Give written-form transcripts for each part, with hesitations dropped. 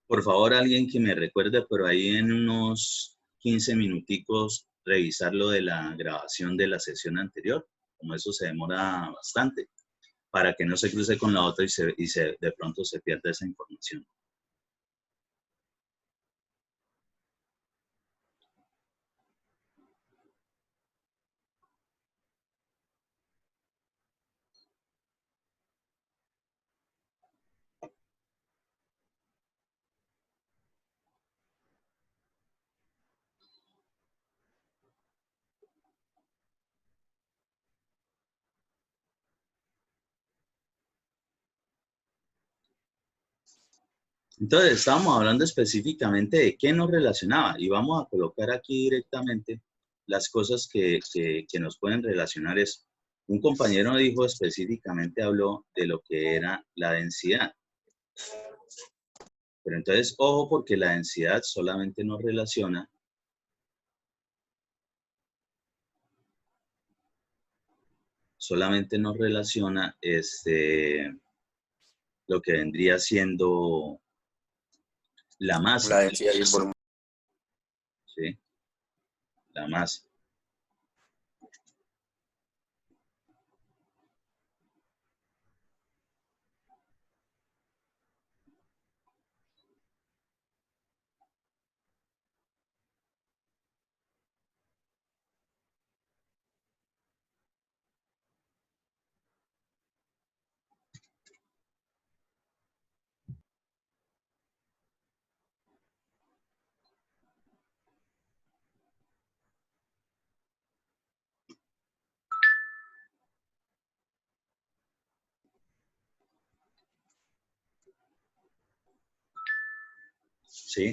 Por favor, alguien que me recuerde, pero ahí en unos 15 minuticos, revisar lo de la grabación de la sesión anterior, como eso se demora bastante, para que no se cruce con la otra y de pronto se pierda esa información. Entonces, estábamos hablando específicamente de qué nos relacionaba y vamos a colocar aquí directamente las cosas que nos pueden relacionar. Un compañero dijo específicamente, habló de lo que era la densidad. Pero entonces, ojo, porque la densidad solamente nos relaciona lo que vendría siendo la masa. La densidad y el volumen. ¿Sí? La masa. ¿Sí?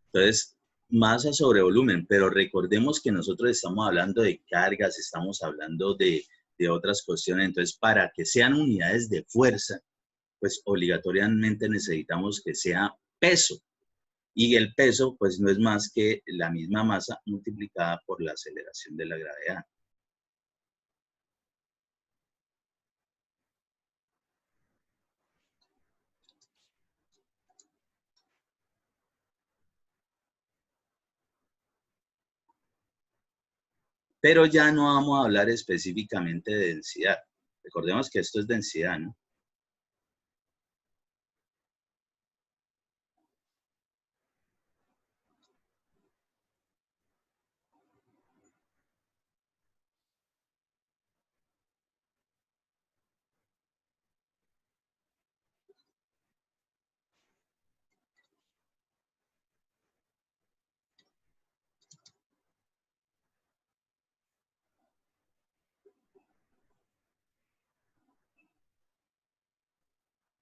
Entonces, masa sobre volumen, pero recordemos que nosotros estamos hablando de cargas, estamos hablando de otras cuestiones. Entonces, para que sean unidades de fuerza, pues obligatoriamente necesitamos que sea peso. Y el peso, pues no es más que la misma masa multiplicada por la aceleración de la gravedad. Pero ya no vamos a hablar específicamente de densidad. Recordemos que esto es densidad, ¿no?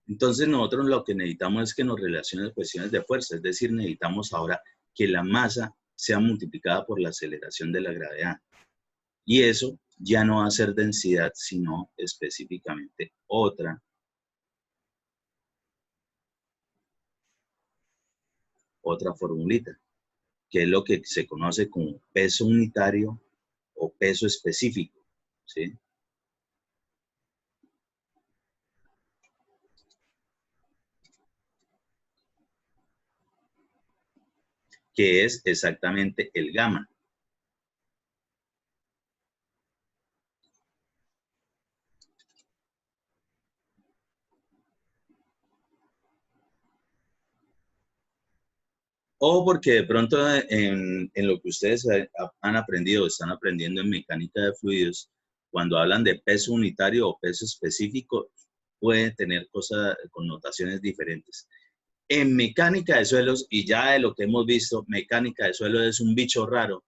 Entonces nosotros lo que necesitamos es que nos relacionen cuestiones de fuerza, es decir, necesitamos ahora que la masa sea multiplicada por la aceleración de la gravedad. Y eso ya no va a ser densidad, sino específicamente otra formulita, que es lo que se conoce como peso unitario o peso específico, ¿sí? Que es exactamente el gamma. O porque de pronto en lo que ustedes han aprendido, están aprendiendo en mecánica de fluidos, cuando hablan de peso unitario o peso específico, pueden tener connotaciones diferentes. En mecánica de suelos, y ya de lo que hemos visto, mecánica de suelos es un bicho raro.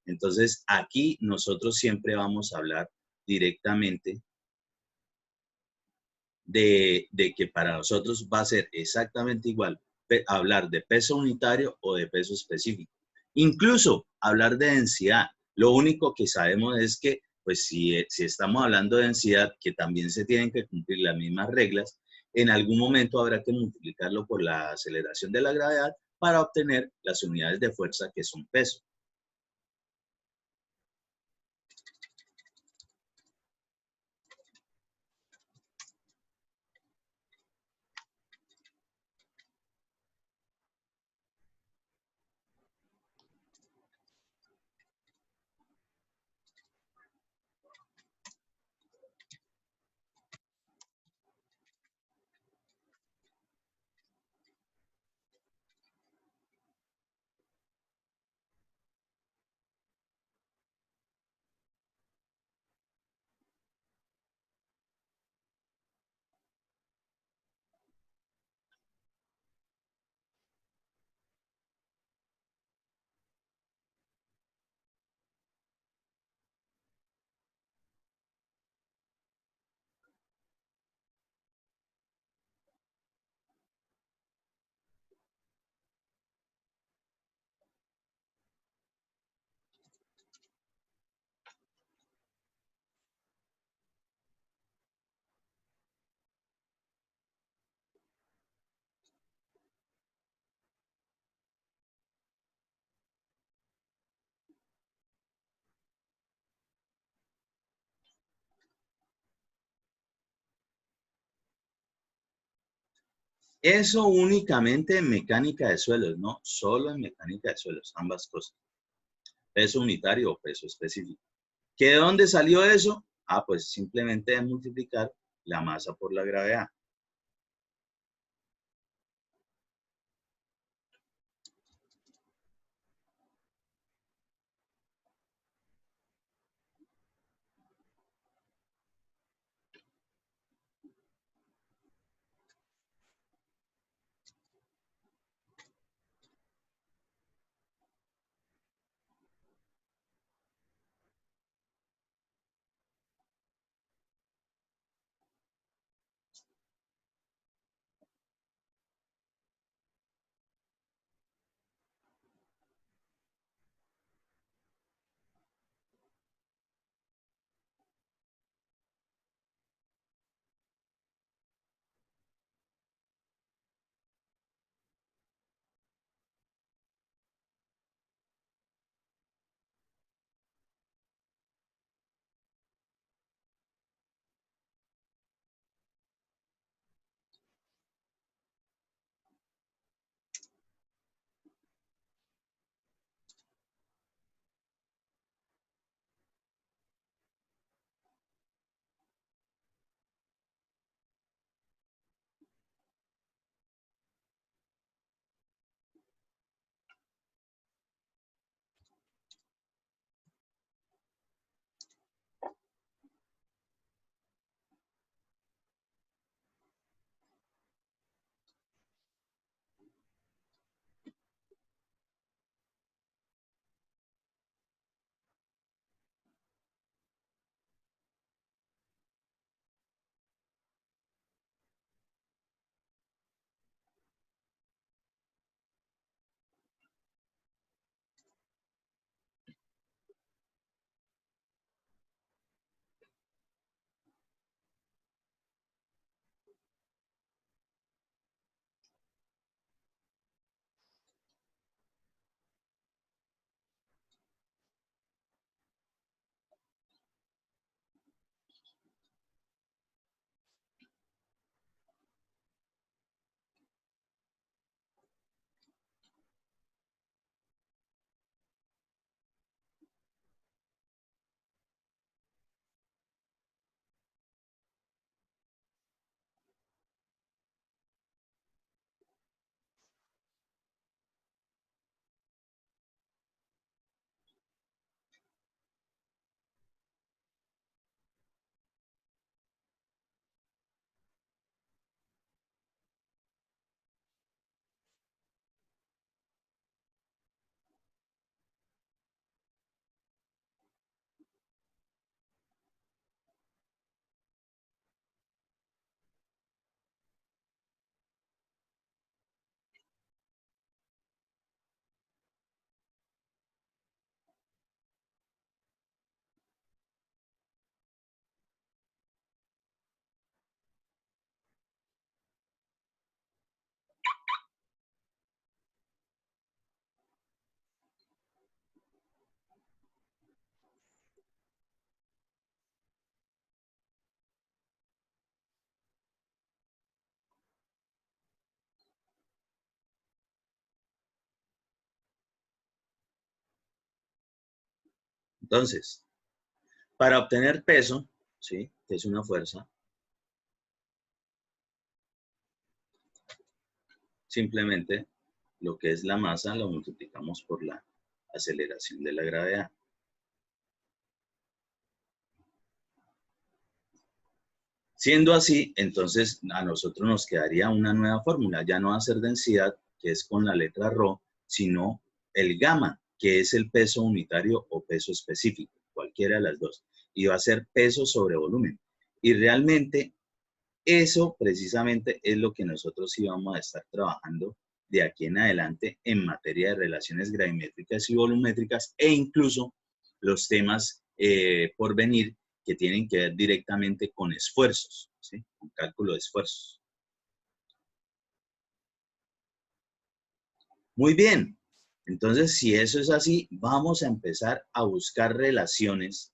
Entonces, aquí nosotros siempre vamos a hablar directamente de que para nosotros va a ser exactamente igual hablar de peso unitario o de peso específico. Incluso hablar de densidad. Lo único que sabemos es que, pues si estamos hablando de densidad, que también se tienen que cumplir las mismas reglas, en algún momento habrá que multiplicarlo por la aceleración de la gravedad para obtener las unidades de fuerza que son peso. Eso únicamente en mecánica de suelos, no solo en mecánica de suelos, ambas cosas. Peso unitario o peso específico. ¿Que de dónde salió eso? Ah, pues simplemente de multiplicar la masa por la gravedad. Entonces, para obtener peso, ¿sí? Que es una fuerza, simplemente lo que es la masa lo multiplicamos por la aceleración de la gravedad. Siendo así, entonces a nosotros nos quedaría una nueva fórmula. Ya no va a ser densidad, que es con la letra ρ, sino el gamma, que es el peso unitario o peso específico, cualquiera de las dos. Y va a ser peso sobre volumen. Y realmente eso precisamente es lo que nosotros íbamos a estar trabajando de aquí en adelante en materia de relaciones gravimétricas y volumétricas e incluso los temas por venir que tienen que ver directamente con esfuerzos, ¿sí? Con cálculo de esfuerzos. Muy bien. Entonces, si eso es así, vamos a empezar a buscar relaciones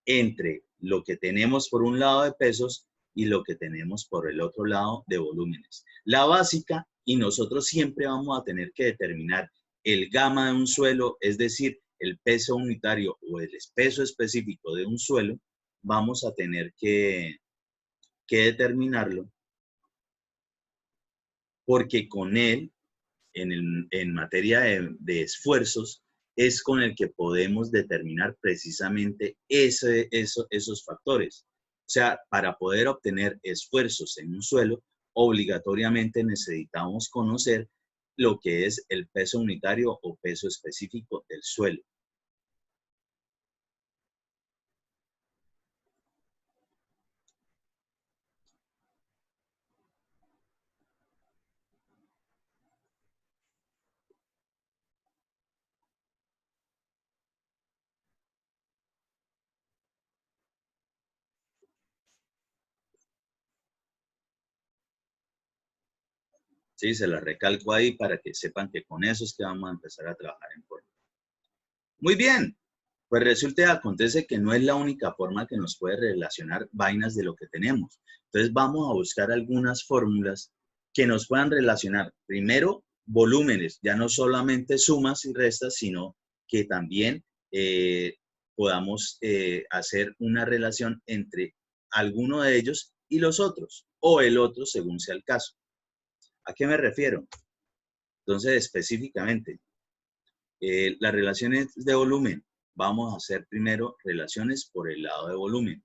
entre lo que tenemos por un lado de pesos y lo que tenemos por el otro lado de volúmenes. La básica, y nosotros siempre vamos a tener que determinar el gamma de un suelo, es decir, el peso unitario o el peso específico de un suelo, vamos a tener que determinarlo, porque con él, en materia de esfuerzos, es con el que podemos determinar precisamente esos factores. O sea, para poder obtener esfuerzos en un suelo, obligatoriamente necesitamos conocer lo que es el peso unitario o peso específico del suelo. Sí, se la recalco ahí para que sepan que con eso es que vamos a empezar a trabajar en forma. Muy bien, pues resulta y acontece que no es la única forma que nos puede relacionar vainas de lo que tenemos. Entonces vamos a buscar algunas fórmulas que nos puedan relacionar, primero, volúmenes, ya no solamente sumas y restas, sino que también podamos hacer una relación entre alguno de ellos y los otros, o el otro según sea el caso. ¿A qué me refiero? Entonces, específicamente, las relaciones de volumen. Vamos a hacer primero relaciones por el lado de volumen.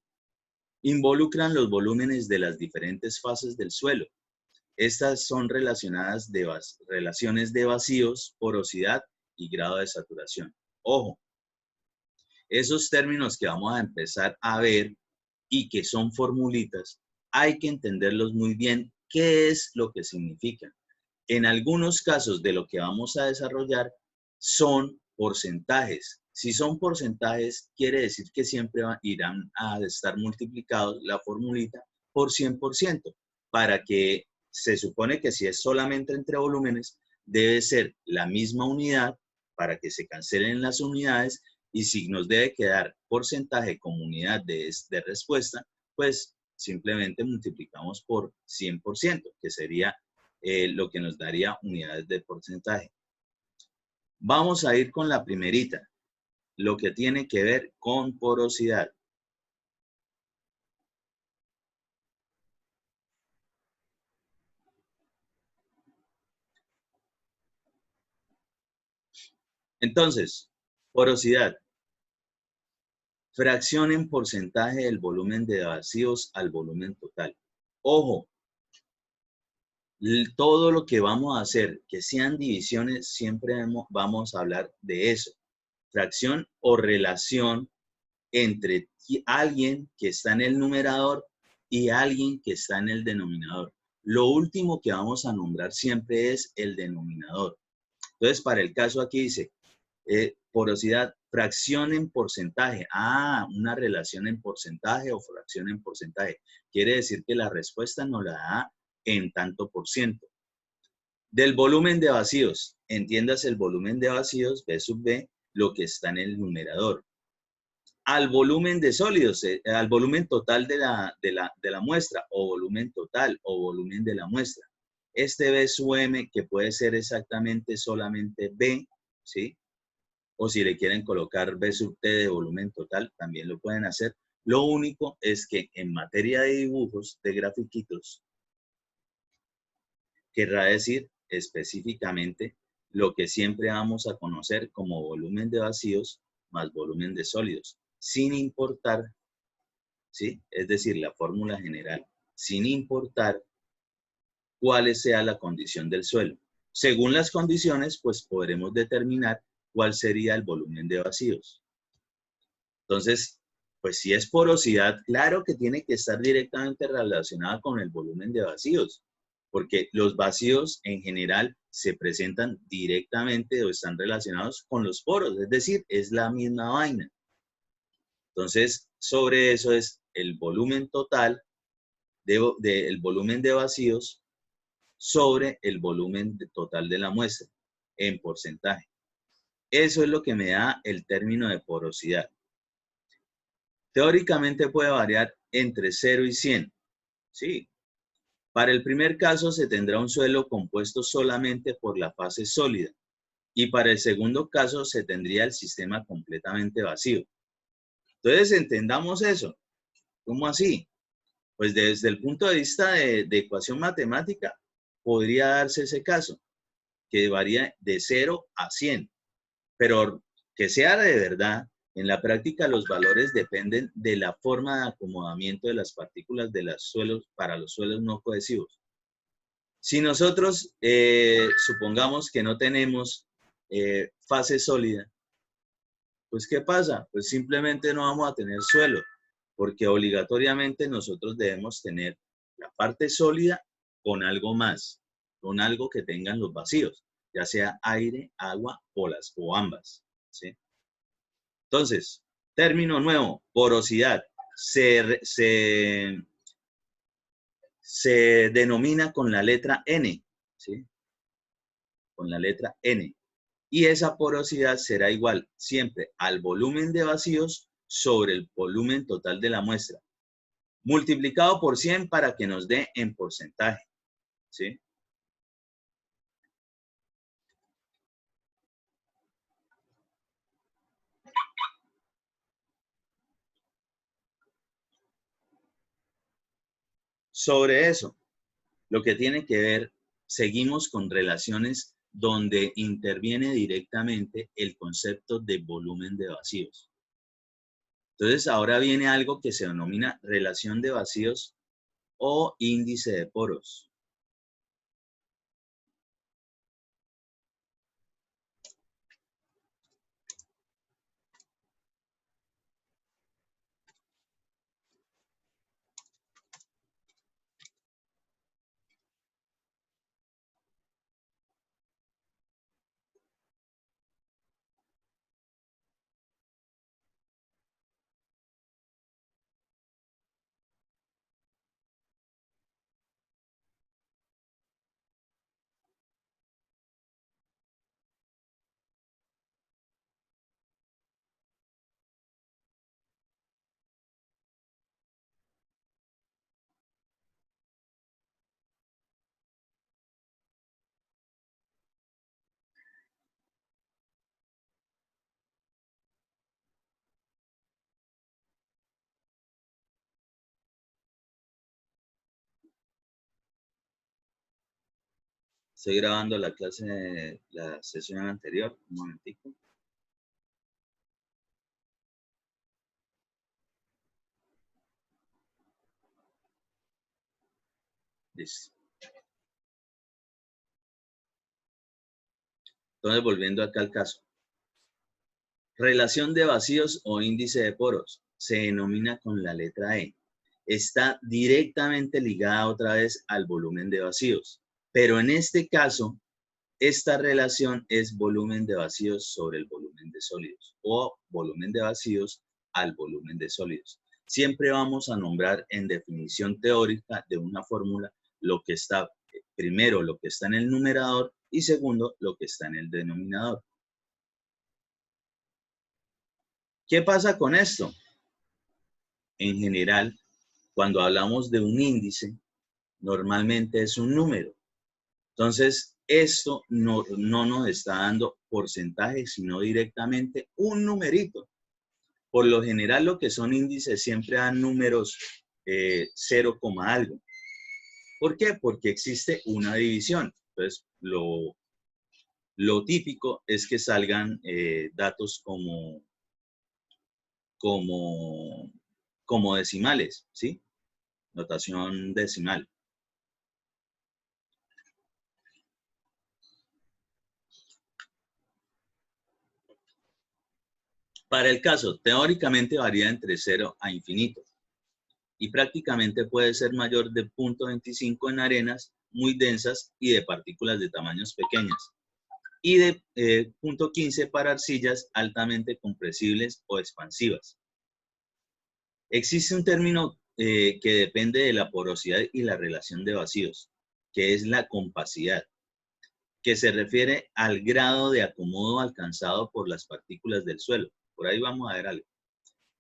Involucran los volúmenes de las diferentes fases del suelo. Estas son relacionadas relaciones de vacíos, porosidad y grado de saturación. Ojo, esos términos que vamos a empezar a ver y que son formulitas, hay que entenderlos muy bien qué es lo que significan. En algunos casos de lo que vamos a desarrollar son porcentajes. Si son porcentajes, quiere decir que siempre irán a estar multiplicados la formulita por 100%, para que se supone que si es solamente entre volúmenes, debe ser la misma unidad para que se cancelen las unidades, y si nos debe quedar porcentaje como unidad de respuesta, pues simplemente multiplicamos por 100%, que sería lo que nos daría unidades de porcentaje. Vamos a ir con la primerita, lo que tiene que ver con porosidad. Entonces, porosidad, fracción en porcentaje del volumen de vacíos al volumen total. Ojo, todo lo que vamos a hacer, que sean divisiones, siempre vamos a hablar de eso. Fracción o relación entre alguien que está en el numerador y alguien que está en el denominador. Lo último que vamos a nombrar siempre es el denominador. Entonces, para el caso aquí dice, porosidad, fracción en porcentaje. Ah, una relación en porcentaje o fracción en porcentaje. Quiere decir que la respuesta nos la da en tanto por ciento. Del volumen de vacíos, entiendas el volumen de vacíos, B sub B, lo que está en el numerador. Al volumen de sólidos, al volumen total de la muestra, o volumen total, o volumen de la muestra. Este B sub M, que puede ser exactamente solamente B, ¿sí? O si le quieren colocar B sub T de volumen total, también lo pueden hacer. Lo único es que en materia de dibujos, de grafiquitos, querrá decir específicamente lo que siempre vamos a conocer como volumen de vacíos más volumen de sólidos, sin importar, ¿sí? Es decir, la fórmula general, sin importar cuál sea la condición del suelo. Según las condiciones, pues podremos determinar cuál sería el volumen de vacíos. Entonces, pues si es porosidad, claro que tiene que estar directamente relacionada con el volumen de vacíos, porque los vacíos en general se presentan directamente o están relacionados con los poros, es decir, es la misma vaina. Entonces, sobre eso es el volumen total el volumen de vacíos sobre el volumen total de la muestra en porcentaje. Eso es lo que me da el término de porosidad. Teóricamente puede variar entre 0 y 100. Sí. Para el primer caso se tendrá un suelo compuesto solamente por la fase sólida y para el segundo caso se tendría el sistema completamente vacío. Entonces entendamos eso. ¿Cómo así? Pues desde el punto de vista de ecuación matemática podría darse ese caso, que varía de 0 a 100, pero que sea de verdad, en la práctica los valores dependen de la forma de acomodamiento de las partículas de los suelos para los suelos no cohesivos. Si nosotros supongamos que no tenemos fase sólida, pues ¿qué pasa? Pues simplemente no vamos a tener suelo, porque obligatoriamente nosotros debemos tener la parte sólida con algo más, con algo que tengan los vacíos, ya sea aire, agua o ambas, ¿sí? Entonces, término nuevo, porosidad. Se denomina con la letra N, ¿sí? Con la letra N. Y esa porosidad será igual siempre al volumen de vacíos sobre el volumen total de la muestra, multiplicado por 100 para que nos dé en porcentaje, ¿sí? Sobre eso, lo que tiene que ver, seguimos con relaciones donde interviene directamente el concepto de volumen de vacíos. Entonces, ahora viene algo que se denomina relación de vacíos o índice de poros. Estoy grabando la clase, la sesión anterior, un momentico. Listo. Entonces, volviendo acá al caso. Relación de vacíos o índice de poros se denomina con la letra E. Está directamente ligada otra vez al volumen de vacíos, pero en este caso, esta relación es volumen de vacíos sobre el volumen de sólidos o volumen de vacíos al volumen de sólidos. Siempre vamos a nombrar en definición teórica de una fórmula lo que está, primero lo que está en el numerador y segundo lo que está en el denominador. ¿Qué pasa con esto? En general, cuando hablamos de un índice, normalmente es un número. Entonces, esto no nos está dando porcentaje, sino directamente un numerito. Por lo general, lo que son índices siempre dan números 0, algo. ¿Por qué? Porque existe una división. Entonces, lo típico es que salgan datos como decimales, ¿sí? Notación decimal. Para el caso, teóricamente varía entre 0 a infinito y prácticamente puede ser mayor de 0.25 en arenas muy densas y de partículas de tamaños pequeños y de 0.15 para arcillas altamente compresibles o expansivas. Existe un término que depende de la porosidad y la relación de vacíos, que es la compacidad, que se refiere al grado de acomodo alcanzado por las partículas del suelo. Por ahí vamos a ver algo.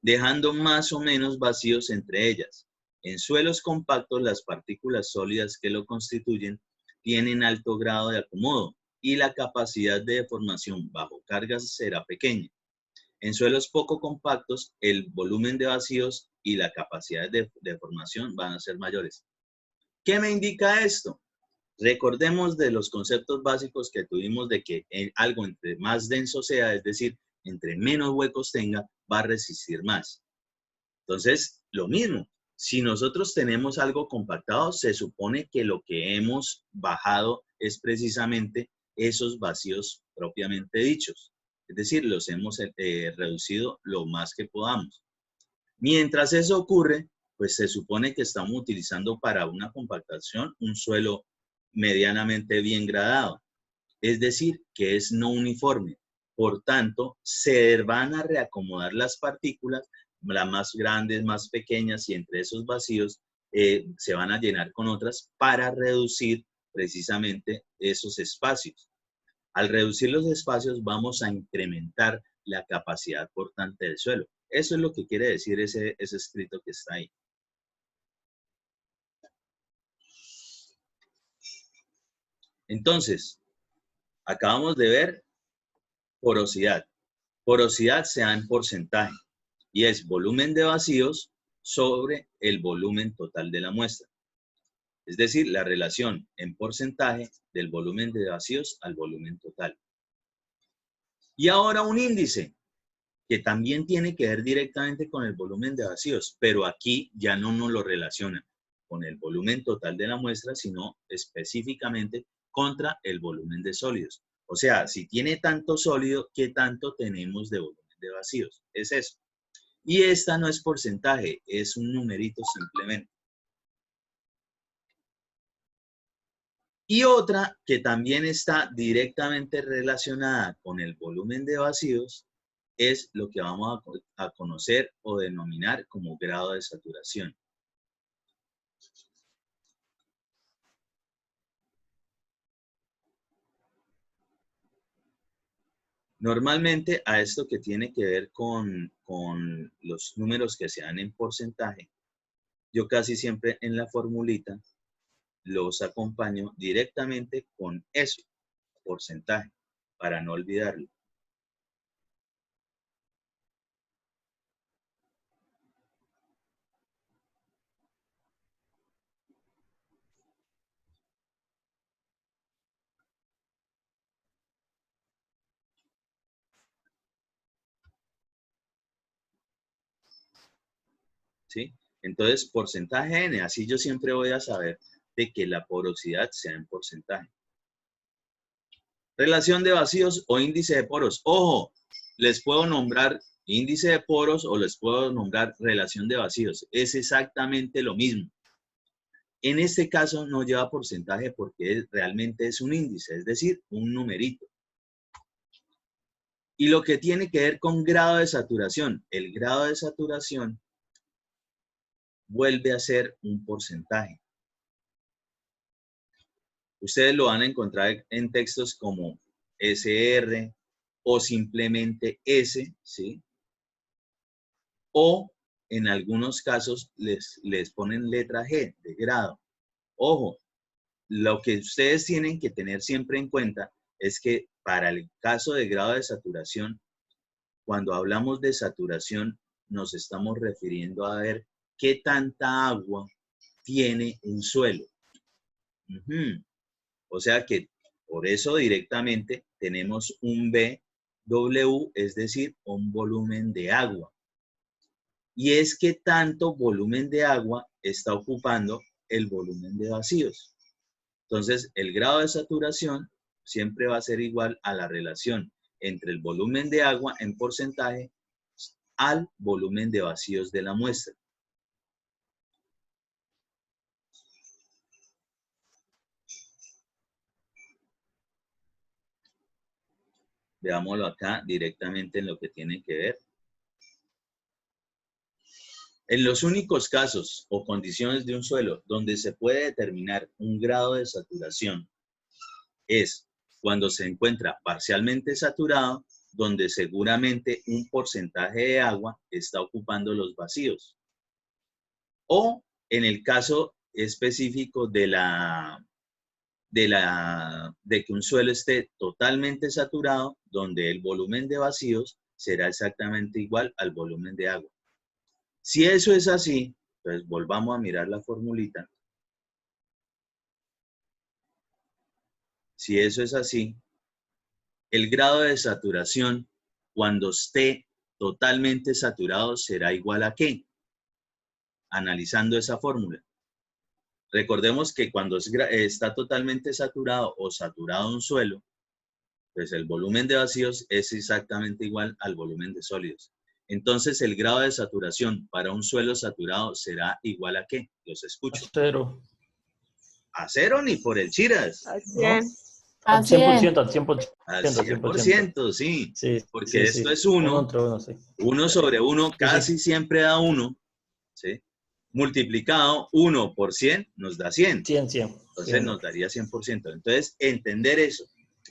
Dejando más o menos vacíos entre ellas. En suelos compactos, las partículas sólidas que lo constituyen tienen alto grado de acomodo y la capacidad de deformación bajo cargas será pequeña. En suelos poco compactos, el volumen de vacíos y la capacidad de deformación van a ser mayores. ¿Qué me indica esto? Recordemos de los conceptos básicos que tuvimos de que algo entre más denso sea, es decir, entre menos huecos tenga, va a resistir más. Entonces, lo mismo, si nosotros tenemos algo compactado, se supone que lo que hemos bajado es precisamente esos vacíos propiamente dichos. Es decir, los hemos reducido lo más que podamos. Mientras eso ocurre, pues se supone que estamos utilizando para una compactación un suelo medianamente bien gradado. Es decir, que es no uniforme. Por tanto, se van a reacomodar las partículas, las más grandes, más pequeñas, y entre esos vacíos se van a llenar con otras para reducir precisamente esos espacios. Al reducir los espacios vamos a incrementar la capacidad portante del suelo. Eso es lo que quiere decir ese escrito que está ahí. Entonces, acabamos de ver porosidad. Porosidad se da en porcentaje y es volumen de vacíos sobre el volumen total de la muestra. Es decir, la relación en porcentaje del volumen de vacíos al volumen total. Y ahora un índice que también tiene que ver directamente con el volumen de vacíos, pero aquí ya no nos lo relaciona con el volumen total de la muestra, sino específicamente contra el volumen de sólidos. O sea, si tiene tanto sólido, ¿qué tanto tenemos de volumen de vacíos? Es eso. Y esta no es porcentaje, es un numerito simplemente. Y otra que también está directamente relacionada con el volumen de vacíos es lo que vamos a conocer o denominar como grado de saturación. Normalmente a esto que tiene que ver con los números que se dan en porcentaje, yo casi siempre en la formulita los acompaño directamente con eso, porcentaje, para no olvidarlo. ¿Sí? Entonces, porcentaje N, así yo siempre voy a saber de que la porosidad sea en porcentaje. Relación de vacíos o índice de poros. Ojo, les puedo nombrar índice de poros o les puedo nombrar relación de vacíos. Es exactamente lo mismo. En este caso no lleva porcentaje porque realmente es un índice, es decir, un numerito. Y lo que tiene que ver con grado de saturación. El grado de saturación vuelve a ser un porcentaje. Ustedes lo van a encontrar en textos como SR o simplemente S, ¿sí? O en algunos casos les ponen letra G de grado. Ojo, lo que ustedes tienen que tener siempre en cuenta es que para el caso de grado de saturación, cuando hablamos de saturación, nos estamos refiriendo a ver qué tanta agua tiene un suelo. O sea que por eso directamente tenemos un BW, es decir, un volumen de agua. Y es que tanto volumen de agua está ocupando el volumen de vacíos. Entonces, el grado de saturación siempre va a ser igual a la relación entre el volumen de agua en porcentaje al volumen de vacíos de la muestra. Veámoslo acá directamente en lo que tiene que ver. En los únicos casos o condiciones de un suelo donde se puede determinar un grado de saturación es cuando se encuentra parcialmente saturado, donde seguramente un porcentaje de agua está ocupando los vacíos. O en el caso específico de que un suelo esté totalmente saturado, donde el volumen de vacíos será exactamente igual al volumen de agua. Si eso es así, pues volvamos a mirar la formulita. Si eso es así, el grado de saturación cuando esté totalmente saturado será igual a ¿qué? Analizando esa fórmula. Recordemos que cuando está totalmente saturado o saturado un suelo, pues el volumen de vacíos es exactamente igual al volumen de sólidos. Entonces, el grado de saturación para un suelo saturado será igual a ¿qué? Los escucho. A 0. A 0 ni por el chiras. Al ¿No? 100. Al 100%, al 100%. Al 100%. 100%, sí. Sí, Porque sí. esto es 1 1. entre 1, sí. 1 sobre 1 Sí, casi siempre da 1. ¿Sí? Multiplicado 1 por 100 nos da 100. 100. Entonces nos daría 100%. Entonces, entender eso.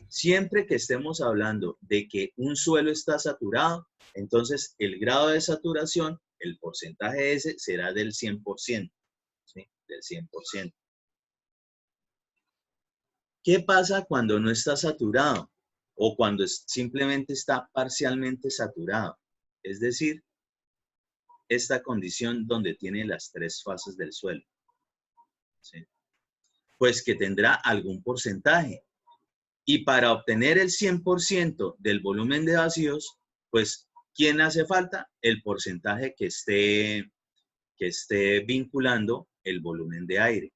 Siempre que estemos hablando de que un suelo está saturado, entonces el grado de saturación, el porcentaje ese, será del 100%. ¿Sí? Del 100%. ¿Qué pasa cuando no está saturado? O cuando simplemente está parcialmente saturado. Es decir, esta condición donde tiene las 3 fases del suelo. ¿Sí? Pues que tendrá algún porcentaje. Y para obtener el 100% del volumen de vacíos, pues, ¿quién hace falta? El porcentaje que esté vinculando el volumen de aire.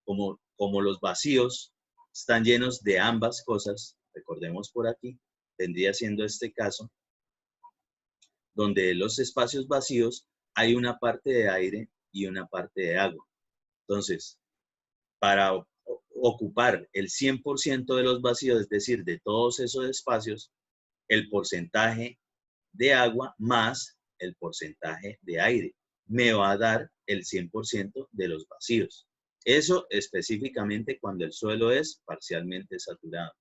Como los vacíos están llenos de ambas cosas, recordemos por aquí, vendría siendo este caso, donde en los espacios vacíos hay una parte de aire y una parte de agua. Entonces, para ocupar el 100% de los vacíos, es decir, de todos esos espacios, el porcentaje de agua más el porcentaje de aire me va a dar el 100% de los vacíos. Eso específicamente cuando el suelo es parcialmente saturado.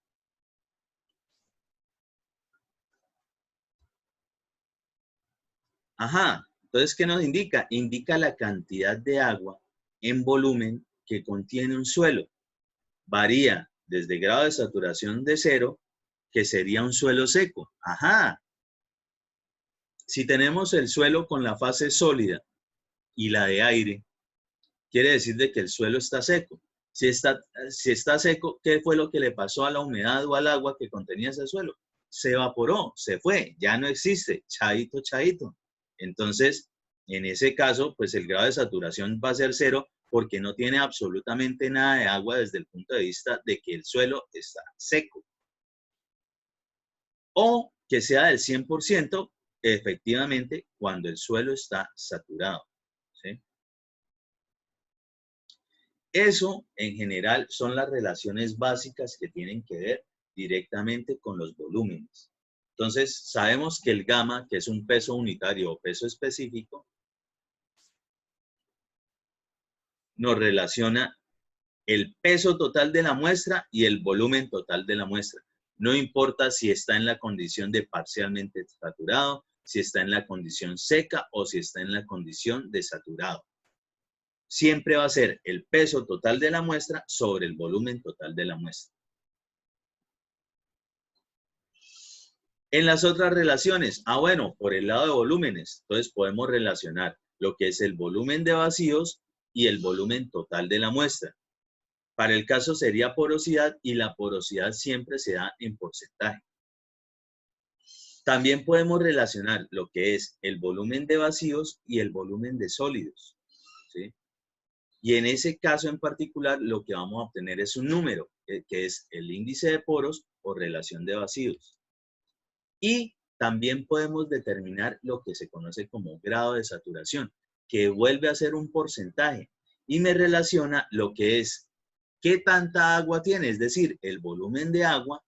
Ajá, entonces, ¿qué nos indica? Indica la cantidad de agua en volumen que contiene un suelo. Varía desde grado de saturación de 0, que sería un suelo seco. Ajá. Si tenemos el suelo con la fase sólida y la de aire, quiere decir de que el suelo está seco. Si está seco, ¿qué fue lo que le pasó a la humedad o al agua que contenía ese suelo? Se evaporó, se fue, ya no existe, chaito, chaito. Entonces, en ese caso, pues el grado de saturación va a ser 0 porque no tiene absolutamente nada de agua desde el punto de vista de que el suelo está seco. O que sea del 100% efectivamente cuando el suelo está saturado. ¿Sí? Eso, en general, son las relaciones básicas que tienen que ver directamente con los volúmenes. Entonces, sabemos que el gamma, que es un peso unitario o peso específico, nos relaciona el peso total de la muestra y el volumen total de la muestra. No importa si está en la condición de parcialmente saturado, si está en la condición seca o si está en la condición de saturado. Siempre va a ser el peso total de la muestra sobre el volumen total de la muestra. En las otras relaciones, bueno, por el lado de volúmenes, entonces podemos relacionar lo que es el volumen de vacíos y el volumen total de la muestra. Para el caso sería porosidad y la porosidad siempre se da en porcentaje. También podemos relacionar lo que es el volumen de vacíos y el volumen de sólidos. ¿Sí? Y en ese caso en particular lo que vamos a obtener es un número, que es el índice de poros o relación de vacíos. Y también podemos determinar lo que se conoce como grado de saturación, que vuelve a ser un porcentaje y me relaciona lo que es qué tanta agua tiene, es decir, el volumen de agua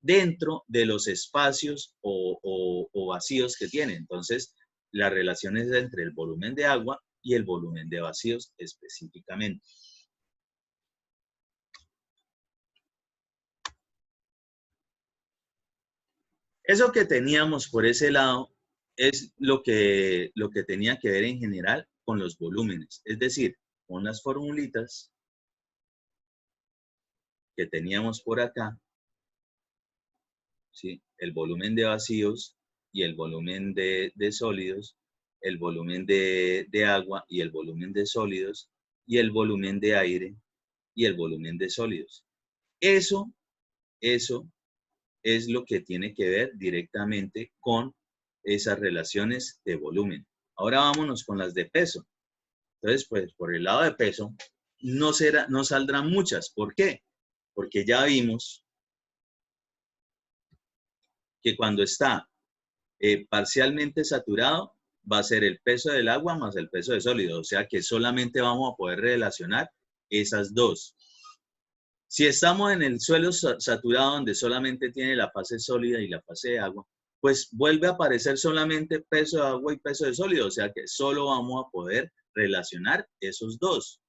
dentro de los espacios o vacíos que tiene. Entonces, la relación es entre el volumen de agua y el volumen de vacíos específicamente. Eso que teníamos por ese lado es lo que tenía que ver en general con los volúmenes. Es decir, con las formulitas que teníamos por acá, ¿sí? El volumen de vacíos y el volumen de sólidos, el volumen de agua y el volumen de sólidos, y el volumen de aire y el volumen de sólidos. Eso es lo que tiene que ver directamente con esas relaciones de volumen. Ahora vámonos con las de peso. Entonces, pues por el lado de peso, no saldrán muchas. ¿Por qué? Porque ya vimos que cuando está parcialmente saturado, va a ser el peso del agua más el peso de sólido. O sea que solamente vamos a poder relacionar esas dos. Si estamos en el suelo saturado donde solamente tiene la fase sólida y la fase de agua, pues vuelve a aparecer solamente peso de agua y peso de sólido. O sea que solo vamos a poder relacionar esos dos.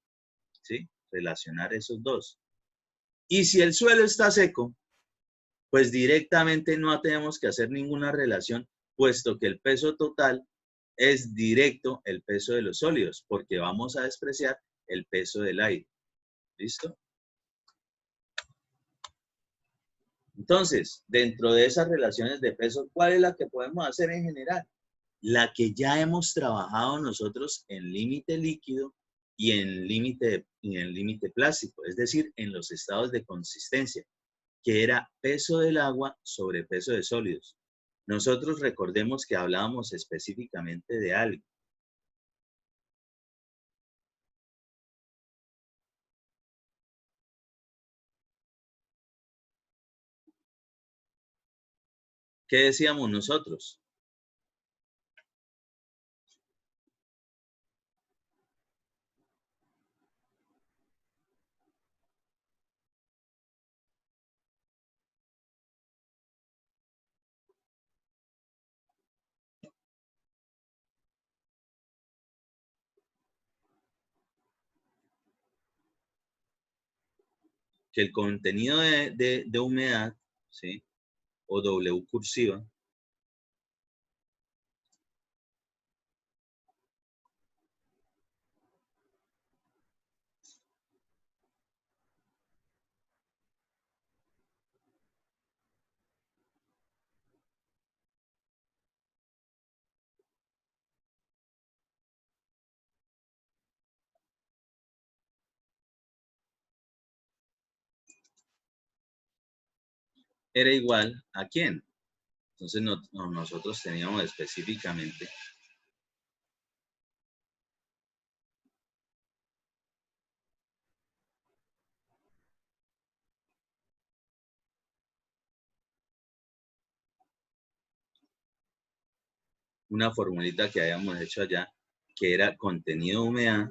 ¿Sí? Relacionar esos dos. Y si el suelo está seco, pues directamente no tenemos que hacer ninguna relación, puesto que el peso total es directo el peso de los sólidos, porque vamos a despreciar el peso del aire. ¿Listo? Entonces, dentro de esas relaciones de peso, ¿cuál es la que podemos hacer en general? La que ya hemos trabajado nosotros en límite líquido y en límite plástico, es decir, en los estados de consistencia, que era peso del agua sobre peso de sólidos. Nosotros recordemos que hablábamos específicamente de algo. ¿Qué decíamos nosotros? Que el contenido de humedad, ¿sí? O W cursiva, era igual a ¿quién? Entonces nosotros teníamos específicamente una formulita que habíamos hecho allá, que era contenido de humedad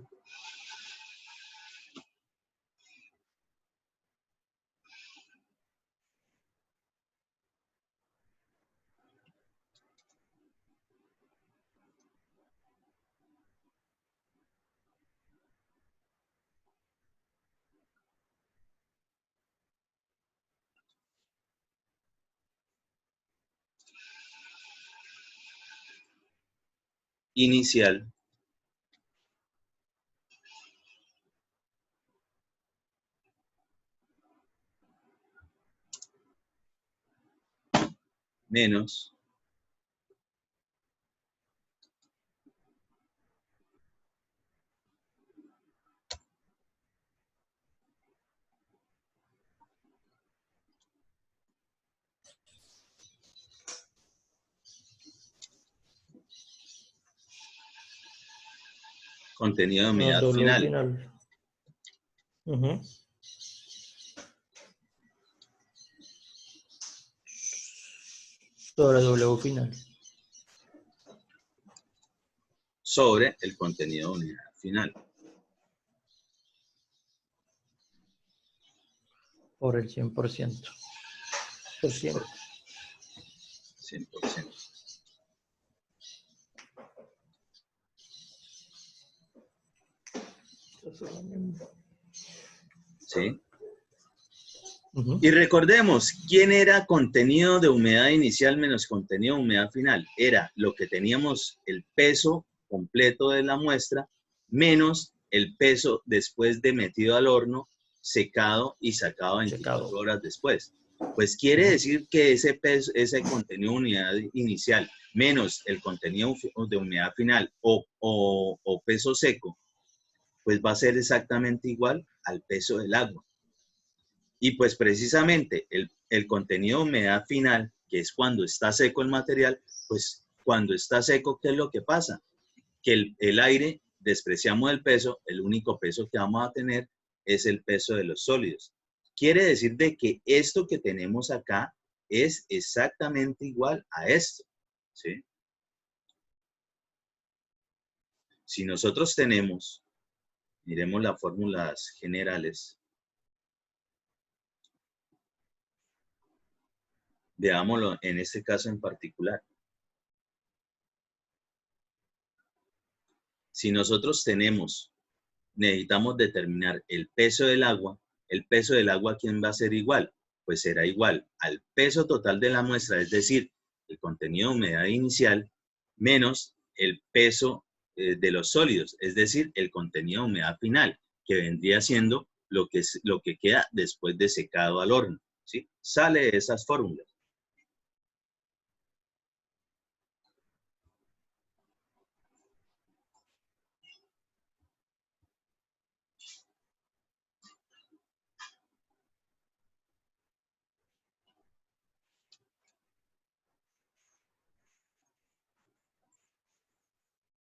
inicial menos contenido de humedad W final. final. Sobre W final. Sobre el contenido de humedad final. Por el 100%. Por 100. 100%. ¿Sí? Y recordemos, ¿quién era contenido de humedad inicial menos contenido de humedad final? Era lo que teníamos el peso completo de la muestra menos el peso después de metido al horno, secado y sacado 24 horas después. Pues quiere decir que ese peso, ese contenido de unidad inicial menos el contenido de humedad final o peso seco, pues va a ser exactamente igual al peso del agua. Y pues precisamente el contenido de humedad final, que es cuando está seco el material, pues cuando está seco, ¿qué es lo que pasa? Que el aire, despreciamos el peso, el único peso que vamos a tener es el peso de los sólidos. Quiere decir de que esto que tenemos acá es exactamente igual a esto, ¿sí? Si nosotros tenemos, miremos las fórmulas generales, veámoslo en este caso en particular. Si nosotros necesitamos determinar el peso del agua, ¿quién va a ser igual? Pues será igual al peso total de la muestra, es decir, el contenido de humedad inicial, menos el peso de los sólidos, es decir, el contenido de humedad final, que vendría siendo lo que queda después de secado al horno, ¿sí? Sale de esas fórmulas.